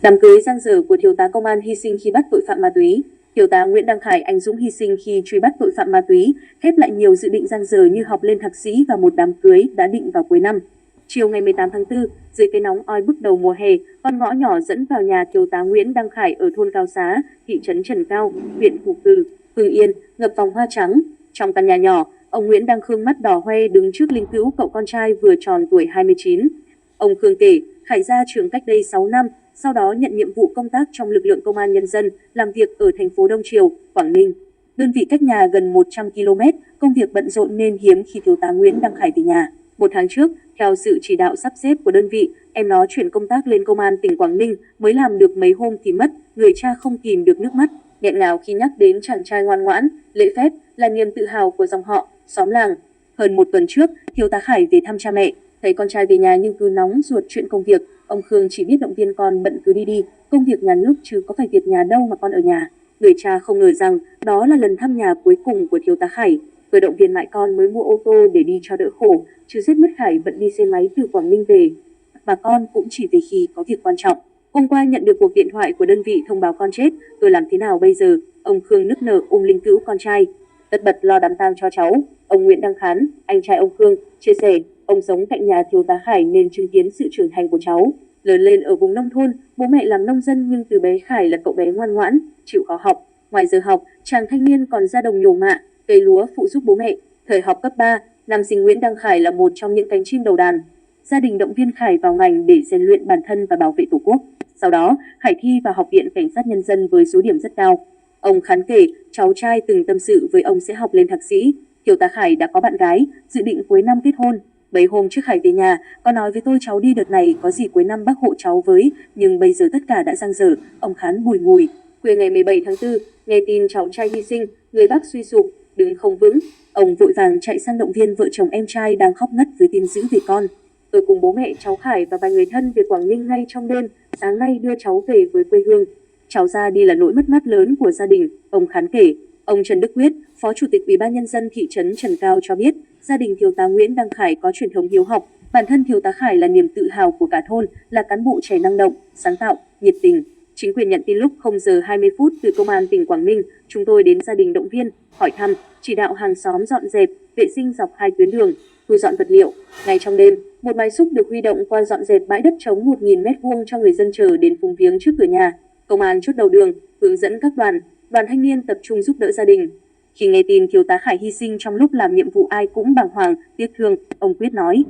Đám cưới dang dở của thiếu tá công an hy sinh khi bắt tội phạm ma túy. Thiếu tá Nguyễn Đăng Khải anh dũng hy sinh khi truy bắt tội phạm ma túy, khép lại nhiều dự định dang dở như học lên thạc sĩ và một đám cưới đã định vào cuối năm. Chiều ngày 18 tháng 4, dưới cái nóng oi bức đầu mùa hè, con ngõ nhỏ dẫn vào nhà thiếu tá Nguyễn Đăng Khải ở thôn Cao Xá, thị trấn Trần Cao, huyện Phù Cử, Hưng Yên, ngập vòng hoa trắng. Trong căn nhà nhỏ, ông Nguyễn Đăng Khương mắt đỏ hoe đứng trước linh cữu cậu con trai vừa tròn tuổi 29. Ông Khương kể, Khải ra trường cách đây 6 năm, sau đó nhận nhiệm vụ công tác trong lực lượng công an nhân dân, làm việc ở thành phố Đông Triều, Quảng Ninh. Đơn vị cách nhà gần 100 km, công việc bận rộn nên hiếm khi thiếu tá Nguyễn Đăng Khải về nhà. Một tháng trước, theo sự chỉ đạo sắp xếp của đơn vị, em nó chuyển công tác lên công an tỉnh Quảng Ninh, mới làm được mấy hôm thì mất, người cha không kìm được nước mắt, nghẹn ngào khi nhắc đến chàng trai ngoan ngoãn, lễ phép, là niềm tự hào của dòng họ, xóm làng. Hơn một tuần trước, thiếu tá Khải về thăm cha mẹ, thấy con trai về nhà nhưng cứ nóng ruột chuyện công việc, ông Khương chỉ biết động viên con bận cứ đi đi, công việc nhà nước chứ có phải việc nhà đâu mà con ở nhà. Người cha không ngờ rằng đó là lần thăm nhà cuối cùng của thiếu tá Khải. Vừa động viên mãi con mới mua ô tô để đi cho đỡ khổ, chứ giết mất Khải bận đi xe máy từ Quảng Ninh về. Và con cũng chỉ về khi có việc quan trọng. Hôm qua nhận được cuộc điện thoại của đơn vị thông báo con chết, tôi làm thế nào bây giờ? Ông Khương nức nở ôm linh cữu con trai, tất bật lo đám tang cho cháu. Ông Nguyễn Đăng Khán, anh trai ông Khương, chia sẻ, ông sống cạnh nhà thiếu tá Khải nên chứng kiến sự trưởng thành của cháu. Lớn lên ở vùng nông thôn, bố mẹ làm nông dân nhưng từ bé Khải là cậu bé ngoan ngoãn, chịu khó học. Ngoài giờ học, chàng thanh niên còn ra đồng nhổ mạ, cây lúa phụ giúp bố mẹ. Thời học cấp 3, nam sinh Nguyễn Đăng Khải là một trong những cánh chim đầu đàn. Gia đình động viên Khải vào ngành để rèn luyện bản thân và bảo vệ Tổ quốc. Sau đó, Khải thi vào Học viện Cảnh sát Nhân dân với số điểm rất cao. Ông Khán kể, cháu trai từng tâm sự với ông sẽ học lên thạc sĩ. Thiếu tá Khải đã có bạn gái, dự định cuối năm kết hôn. Mấy hôm trước Khải về nhà, có nói với tôi cháu đi đợt này có gì cuối năm bác hộ cháu với, nhưng bây giờ tất cả đã dang dở, ông Khán bùi ngùi. Khuya ngày 17 tháng 4, nghe tin cháu trai hy sinh, người bác suy sụp, đứng không vững. Ông vội vàng chạy sang động viên vợ chồng em trai đang khóc ngất với tin dữ về con. Tôi cùng bố mẹ cháu Khải và vài người thân về Quảng Ninh ngay trong đêm, sáng nay đưa cháu về với quê hương. Cháu ra đi là nỗi mất mát lớn của gia đình, ông Khán kể. Ông Trần Đức Quyết, Phó Chủ tịch Ủy ban Nhân dân thị trấn Trần Cao cho biết, gia đình thiếu tá Nguyễn Đăng Khải có truyền thống hiếu học. Bản thân thiếu tá Khải là niềm tự hào của cả thôn, là cán bộ trẻ năng động, sáng tạo, nhiệt tình. Chính quyền nhận tin lúc 0 giờ 20 phút từ Công an tỉnh Quảng Ninh, chúng tôi đến gia đình động viên, hỏi thăm, chỉ đạo hàng xóm dọn dẹp, vệ sinh dọc hai tuyến đường, thu dọn vật liệu. Ngay trong đêm, một máy xúc được huy động qua dọn dẹp bãi đất trống 1.000 m² cho người dân chờ đến phúng viếng trước cửa nhà. Công an chốt đầu đường, hướng dẫn các đoàn thanh niên tập trung giúp đỡ gia đình. Khi nghe tin thiếu tá Khải hy sinh trong lúc làm nhiệm vụ ai cũng bàng hoàng, tiếc thương, ông Quyết nói.